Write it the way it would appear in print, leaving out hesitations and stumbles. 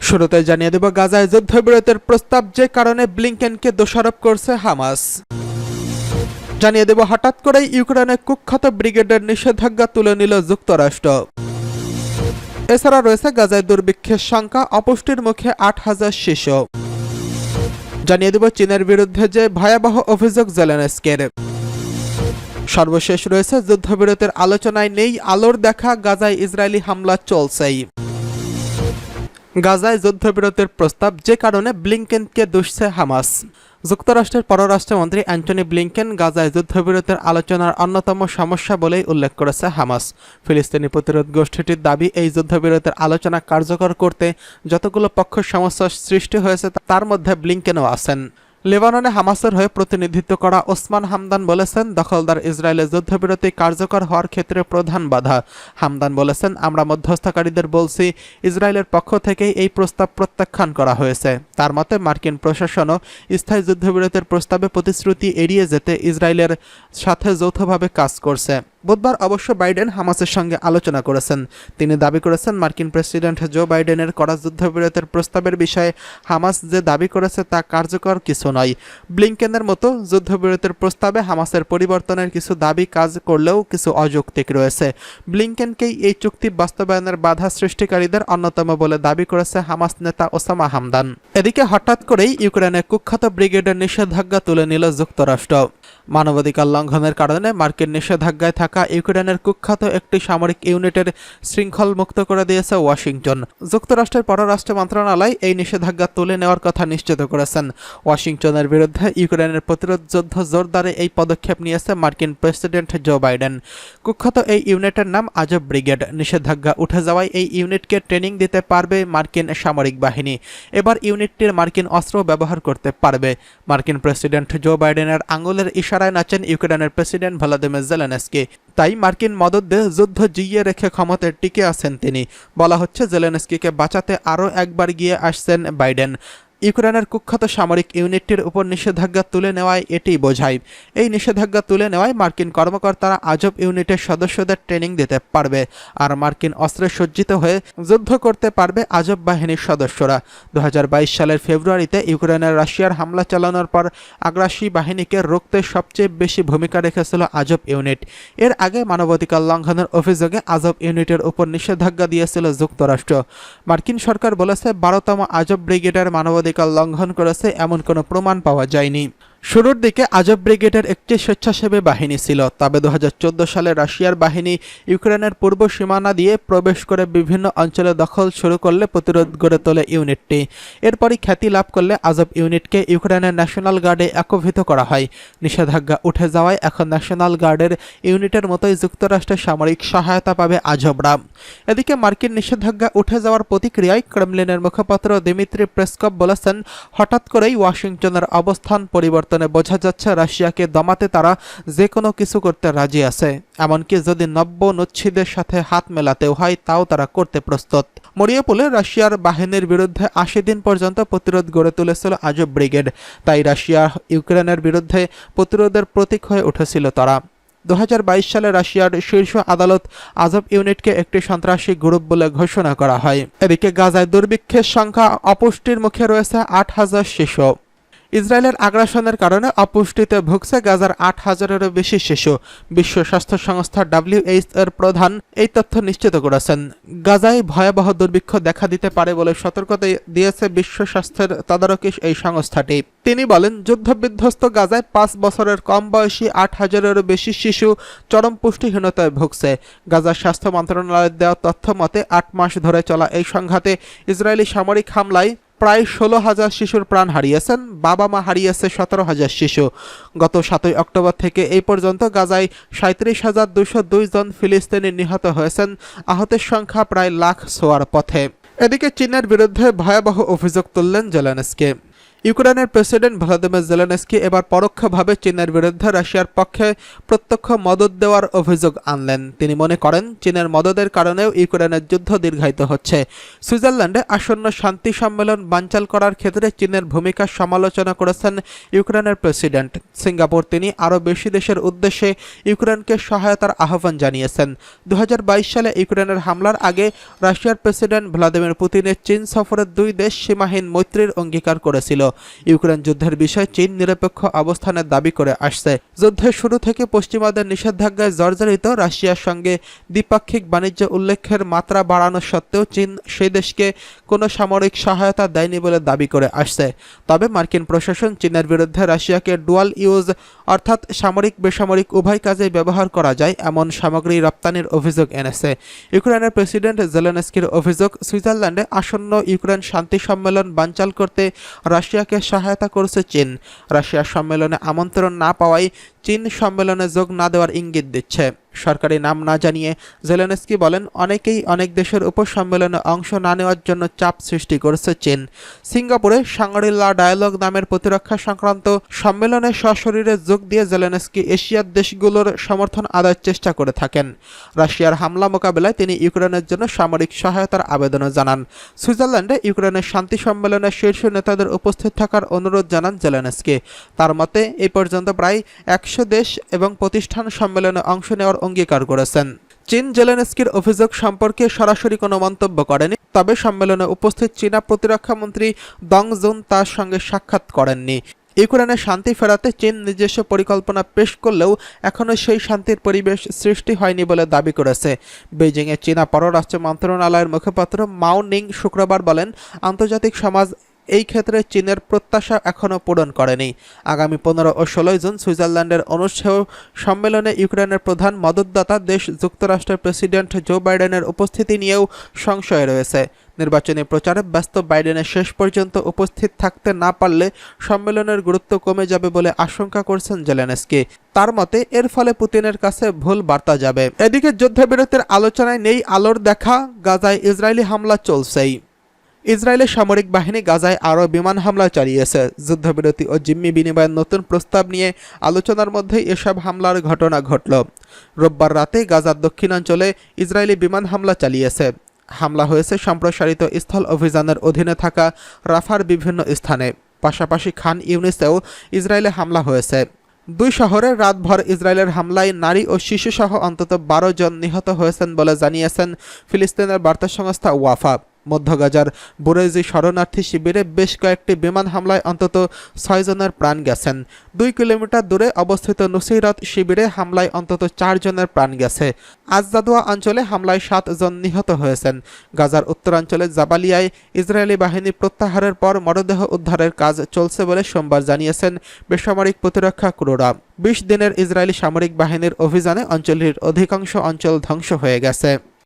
শুরুতে জানিয়ে দেব গাজায় যুদ্ধবিরতির প্রস্তাব যে কারণে ব্লিংকেনকে দোষারোপ করছে হামাস। জানিয়ে দেব হঠাৎ করেই ইউক্রেনে কুখ্যাত ব্রিগেডের নিষেধাজ্ঞা তুলে নিল যুক্তরাষ্ট্র। এছাড়া রয়েছে গাজায় দুর্ভিক্ষের সংখ্যা, অপুষ্টির মুখে ৮,০০০ শিশু। জানিয়ে দেব চীনের বিরুদ্ধে যে ভয়াবহ অভিযোগ জেলেনস্কির। সর্বশেষ রয়েছে যুদ্ধবিরতির আলোচনায় নেই আলোর দেখা, গাজায় ইসরায়েলি হামলা চলছেই। গাজায় যুদ্ধবিরতির প্রস্তাব যে কারণে ব্লিংকেনকে দুষছে হামাস। যুক্তরাষ্ট্রের পররাষ্ট্রমন্ত্রী অ্যান্টনি ব্লিংকেন গাজায় যুদ্ধবিরতির আলোচনার অন্যতম সমস্যা বলেই উল্লেখ করেছে হামাস। ফিলিস্তিনি প্রতিরোধ গোষ্ঠীটির দাবি, এই যুদ্ধবিরতির আলোচনা কার্যকর করতে যতগুলো পক্ষ সমস্যার সৃষ্টি হয়েছে তার মধ্যে ব্লিংকেনও আছেন। লেবাননে হামাসের হয়ে প্রতিনিধিত্ব করা ওসমান হামদান বলেছেন, দখলদার ইসরায়েলের যুদ্ধবিরতি কার্যকর হওয়ার ক্ষেত্রে প্রধান বাধা। হামদান বলেছেন, আমরা মধ্যস্থকারীদের বলছি, ইসরায়েলের পক্ষ থেকেই এই প্রস্তাব প্রত্যাখ্যান করা হয়েছে। তার মতে মার্কিন প্রশাসনও স্থায়ী যুদ্ধবিরতির প্রস্তাবে প্রতিশ্রুতি এড়িয়ে যেতে ইসরায়েলের সাথে যৌথভাবে কাজ করছে। বুধবার অবশ্য বাইডেন হামাসের সঙ্গে আলোচনা করেছেন। তিনি দাবি করেছেন, মার্কিন প্রেসিডেন্ট জো বাইডেনের করা যুদ্ধবিরতির প্রস্তাবের বিষয়ে হামাস যে দাবি করেছে তা কার্যকর কিছু নয়। ব্লিংকেনের মতো যুদ্ধবিরতির প্রস্তাবে হামাসের পরিবর্তনের কিছু দাবি কাজ করলেও কিছু অযৌক্তিক রয়েছে। ব্লিংকেনকেই এই চুক্তি বাস্তবায়নের বাধা সৃষ্টিকারীদের অন্যতম বলে দাবি করেছে হামাস নেতা ওসামা হামদান। এদিকে হঠাৎ করেই ইউক্রেনে কুখ্যাত ব্রিগেডের নিষেধাজ্ঞা তুলে নিল যুক্তরাষ্ট্র। মানবাধিকার লঙ্ঘনের কারণে মার্কিন নিষেধাজ্ঞায় থাকা ইউক্রেনের কুখ্যাত একটি সামরিক ইউনিটের শৃঙ্খল মুক্ত করে দিয়েছে ওয়াশিংটন। যুক্তরাষ্ট্রের পররাষ্ট্র মন্ত্রণালয় এই নিষেধাজ্ঞা তুলে নেওয়ার কথা নিশ্চিত করেছেন। ওয়াশিংটনের বিরুদ্ধে ইউক্রেনের প্রতিরোধ যুদ্ধ জোরদারে এই পদক্ষেপ নিয়েছে মার্কিন প্রেসিডেন্ট জো বাইডেন। কুখ্যাত এই ইউনিটের নাম আজব ব্রিগেড। নিষেধাজ্ঞা উঠে যাওয়ায় এই ইউনিটকে ট্রেনিং দিতে পারবে মার্কিন সামরিক বাহিনী। এবার ইউনিটটির মার্কিন অস্ত্র ব্যবহার করতে পারবে। মার্কিন প্রেসিডেন্ট জো বাইডেনের আঙুলের ইশারায় নাচেন ইউক্রেনের প্রেসিডেন্ট ভলোদিমির জেলেনস্কি। তাই মার্কিন মদত দিয়ে যুদ্ধ জিইয়ে রেখে ক্ষমতায় টিকে আছেন তিনি। বলা হচ্ছে, জেলেনস্কিকে বাঁচাতে আরও একবার গিয়ে আসছেন বাইডেন। ইউক্রেনের কুখ্যাত সামরিক ইউনিটটির উপর নিষেধাজ্ঞা তুলে নেওয়ায় এটি বোঝায়। এই নিষেধাজ্ঞা তুলে নেওয়ায় মার্কিন কর্মকর্তারা আজব ইউনিটের সদস্যদের ট্রেনিং দিতে পারবে, আর মার্কিন অস্ত্রে সজ্জিত হয়ে যুদ্ধ করতে পারবে আজব বাহিনীর সদস্যরা। 2022 সালের ফেব্রুয়ারিতে ইউক্রেনের রাশিয়ার হামলা চালানোর পর আগ্রাসী বাহিনীকে রুখতে সবচেয়ে বেশি ভূমিকা রেখেছিল আজব ইউনিট। এর আগে মানবাধিকার লঙ্ঘনের অভিযোগে আজব ইউনিটের উপর নিষেধাজ্ঞা দিয়েছিল যুক্তরাষ্ট্র। মার্কিন সরকার বলেছে, 12তম আজব ব্রিগেডের মানবাধিকার লঙ্ঘন করেছে এমন কোনো প্রমাণ পাওয়া যায়নি। শুরুর দিকে আজব ব্রিগেডের একটি স্বেচ্ছাসেবী বাহিনী ছিল, তবে 2014 সালে রাশিয়ার বাহিনী ইউক্রেনের পূর্ব সীমানা দিয়ে প্রবেশ করে বিভিন্ন অঞ্চলে দখল শুরু করলে প্রতিরোধ গড়ে তোলে ইউনিটটি। এরপরই খ্যাতি লাভ করলে আজব ইউনিটকে ইউক্রেনের ন্যাশনাল গার্ডে একীভূত করা হয়। নিষেধাজ্ঞা উঠে যাওয়ায় এখন ন্যাশনাল গার্ডের ইউনিটের মতোই যুক্তরাষ্ট্রের সামরিক সহায়তা পাবে আজবরা। এদিকে মার্কিন নিষেধাজ্ঞা উঠে যাওয়ার প্রতিক্রিয়ায় ক্রেমলিনের মুখপাত্র দিমিত্রি পেসকভ বলেছেন, হঠাৎ করেই ওয়াশিংটনের অবস্থান পরিবর্তনে বোঝা যাচ্ছে রাশিয়াকে দমাতে তারা যে কোনো কিছু করতে রাজি আছে। এমনকি যদি নব্য নুচ্ছিদের সাথে হাত মেলাতেও হয় তাও তারা করতে প্রস্তুত। মরিয়াপোলে রাশিয়ার বাহিনীর বিরুদ্ধে 80 দিন পর্যন্ত প্রতিরোধ গড়ে তুলেছিল আজব ব্রিগেড। তাই রাশিয়া ইউক্রেনের বিরুদ্ধে প্রতিরোধের প্রতীক হয়ে উঠেছিল তারা। 2022 সালে রাশিয়ার শীর্ষ আদালত আজব ইউনিটকে একটি সন্ত্রাসী গ্রুপ বলে ঘোষণা করা হয়। এদিকে গাজায় দুর্ভিক্ষের সংখ্যা, অপুষ্টির মুখে রয়েছে 8,000 শিশু। ইসরায়েলের আগ্রাসনের কারণে অপুষ্টিতে ভুগছে গাজার 8,000-এরও বেশি শিশু। বিশ্ব স্বাস্থ্য সংস্থা WHO এর প্রধান এই তথ্য নিশ্চিত করেছেন। গাজায় ভয়াবহ দুর্ভিক্ষ দেখা দিতে পারে বলে সতর্কতা দিয়েছে বিশ্ব স্বাস্থ্যের তদারকি এই সংস্থাটি। তিনি বলেন, যুদ্ধবিধ্বস্ত গাজায় 5 বছরের কম বয়সী 8,000-এরও বেশি শিশু চরম পুষ্টিহীনতায় ভুগছে। গাজার স্বাস্থ্য মন্ত্রণালয়ের দেওয়া তথ্য মতে 8 মাস ধরে চলা এই সংঘাতে ইসরায়েলি সামরিক হামলায় প্রায় 16,000 শিশুর প্রাণ হারিয়েছেন। বাবা মা হারিয়েছে 17,000 শিশু। গত 7 অক্টোবর থেকে এই পর্যন্ত গাজায় 37,202 জন ফিলিস্তিনি নিহত হয়েছেন। আহতের সংখ্যা প্রায় লাখ ছোঁয়ার পথে। এদিকে চীনের বিরুদ্ধে ভয়াবহ অভিযোগ তুললেন জেলেনস্কি। ইউক্রেনের প্রেসিডেন্ট ভলোদিমির জেলেনস্কি এবার পরোক্ষভাবে চীনের বিরুদ্ধে রাশিয়ার পক্ষে প্রত্যক্ষ মদদ দেওয়ার অভিযোগ আনলেন। তিনি মনে করেন চীনের মদদের কারণেও ইউক্রেনের যুদ্ধ দীর্ঘায়িত হচ্ছে। সুইজারল্যান্ডে আসন্ন শান্তি সম্মেলন বানচাল করার ক্ষেত্রে চীনের ভূমিকার সমালোচনা করেছেন ইউক্রেনের প্রেসিডেন্ট। সিঙ্গাপুর তিনি আরও বেশি দেশের উদ্দেশ্যে ইউক্রেনকে সহায়তার আহ্বান জানিয়েছেন। 2022 সালে ইউক্রেনের হামলার আগে রাশিয়ার প্রেসিডেন্ট ভ্লাদিমির পুতিনের চীন সফরের দুই দেশ সীমাহীন মৈত্রীর অঙ্গীকার করেছিল। ইউক্রেন যুদ্ধের বিষয়ে চীন নিরপেক্ষ অবস্থানের দাবি করে আসছে। যুদ্ধের শুরু থেকে পশ্চিমাদের নিষেধাজ্ঞায় জর্জরিত রাশিয়ার সঙ্গে দ্বিপাক্ষিক বাণিজ্য উল্লেখের মাত্রা বাড়ানো সত্ত্বেও চীন সেই দেশকে কোনো সামরিক সহায়তা দেয়নি বলে দাবি করে আসছে। তবে মার্কিন প্রশাসন চীনের বিরুদ্ধে রাশিয়াকে ডুয়াল ইউজ অর্থাৎ সামরিক বেসামরিক উভয় কাজেই ব্যবহার করা যায় এমন সামগ্রী রপ্তানির অভিযোগ এনেছে। ইউক্রেনের প্রেসিডেন্ট জেলেনস্কির অভিযোগ, সুইজারল্যান্ডে আসন্ন ইউক্রেন শান্তি সম্মেলন বানচাল করতে রাশিয়াকে সহায়তা করছে চীন। রাশিয়ার সম্মেলনে আমন্ত্রণ না পাওয়ায় চীন সম্মেলনে যোগ না দেওয়ার ইঙ্গিত দিচ্ছে। সরকারি নাম না জানিয়ে জেলেনস্কি বলেন, অনেকেই অনেক দেশের উপর সম্মেলনে অংশ না নেওয়ার জন্য চাপ সৃষ্টি করেছে চীন। সিঙ্গাপুরে শাংরি-লা ডায়ালগ নামের প্রতিরক্ষা সংক্রান্ত সম্মেলনে সশরীরে যোগ দিয়ে জেলেনস্কি এশিয়ার দেশগুলোর সমর্থন আদায়ের চেষ্টা করে থাকেন। রাশিয়ার হামলা মোকাবেলায় তিনি ইউক্রেনের জন্য সামরিক সহায়তার আবেদনও জানান। সুইজারল্যান্ডে ইউক্রেনের শান্তি সম্মেলনে শীর্ষ নেতাদের উপস্থিত থাকার অনুরোধ জানান জেলেনস্কি। তার মতে এই পর্যন্ত প্রায় 100 দেশ এবং প্রতিষ্ঠান সম্মেলনে অংশ নেওয়ার অঙ্গীকার করেছেন। চীন জেলেনস্কির অভিযোগ সম্পর্কে সরাসরি কোনো মন্তব্য করেনি, তবে সম্মেলনে উপস্থিত চীনা প্রতিরক্ষা মন্ত্রী দং জুন তার সঙ্গে সাক্ষাৎ করেননি। ইউক্রেনে শান্তি ফেরাতে চীন নিজস্ব পরিকল্পনা পেশ করলেও এখনও সেই শান্তির পরিবেশ সৃষ্টি হয়নি বলে দাবি করেছে। বেইজিংয়ে চীনা পররাষ্ট্র মন্ত্রণালয়ের মুখপাত্র মাও নিং শুক্রবার বলেন, আন্তর্জাতিক সমাজ এই ক্ষেত্রে চীনের প্রত্যাশা এখনও পূরণ করেনি। আগামী 15 ও 16 জুন সুইজারল্যান্ডের অনুষ্ঠেয় সম্মেলনে ইউক্রেনের প্রধান মদতদাতা দেশ যুক্তরাষ্ট্রের প্রেসিডেন্ট জো বাইডেনের উপস্থিতি নিয়েও সংশয় রয়েছে। নির্বাচনী প্রচারে ব্যস্ত বাইডেনের শেষ পর্যন্ত উপস্থিত থাকতে না পারলে সম্মেলনের গুরুত্ব কমে যাবে বলে আশঙ্কা করছেন জেলেনস্কি। তার মতে এর ফলে পুতিনের কাছে ভুল বার্তা যাবে। এদিকে যুদ্ধবিরতির আলোচনায় নেই আলোর দেখা, গাজায় ইসরায়েলি হামলা চলছেই। ইসরায়েলের সামরিক বাহিনী গাজায় আরও বিমান হামলা চালিয়েছে। যুদ্ধবিরতি ও জিম্মি বিনিময়ের নতুন প্রস্তাব নিয়ে আলোচনার মধ্যেই এসব হামলার ঘটনা ঘটল। রোববার রাতে গাজার দক্ষিণাঞ্চলে ইসরায়েলি বিমান হামলা চালিয়েছে। হামলা হয়েছে সম্প্রসারিত স্থল অভিযানের অধীনে থাকা রাফার বিভিন্ন স্থানে। পাশাপাশি খান ইউনিসেও ইসরায়েলে হামলা হয়েছে। দুই শহরে রাতভর ইসরায়েলের হামলায় নারী ও শিশুসহ অন্তত 12 জন নিহত হয়েছেন বলে জানিয়েছেন ফিলিস্তিনের বার্তা সংস্থা ওয়াফা। মধ্য গাজার বুরেজি শরণার্থী শিবিরে বেশ কয়েকটি বিমান হামলায় অন্তত 6 জনের প্রাণ গেছেন। 2 কিলোমিটার দূরে অবস্থিত নুসিরত শিবিরে হামলায় অন্তত 4 জনের প্রাণ গেছে। আজজাদুয়া অঞ্চলে হামলায় 7 জন নিহত হয়েছেন। গাজার উত্তরাঞ্চলে জাবালিয়ায় ইসরায়েলি বাহিনী প্রত্যাহারের পর মরদেহ উদ্ধারের কাজ চলছে বলে সোমবার জানিয়েছেন বেসামরিক প্রতিরক্ষা ক্রুরা। 20 দিনের ইসরায়েলি সামরিক বাহিনীর অভিযানে অঞ্চলটির অধিকাংশ অঞ্চল ধ্বংস হয়ে গেছে।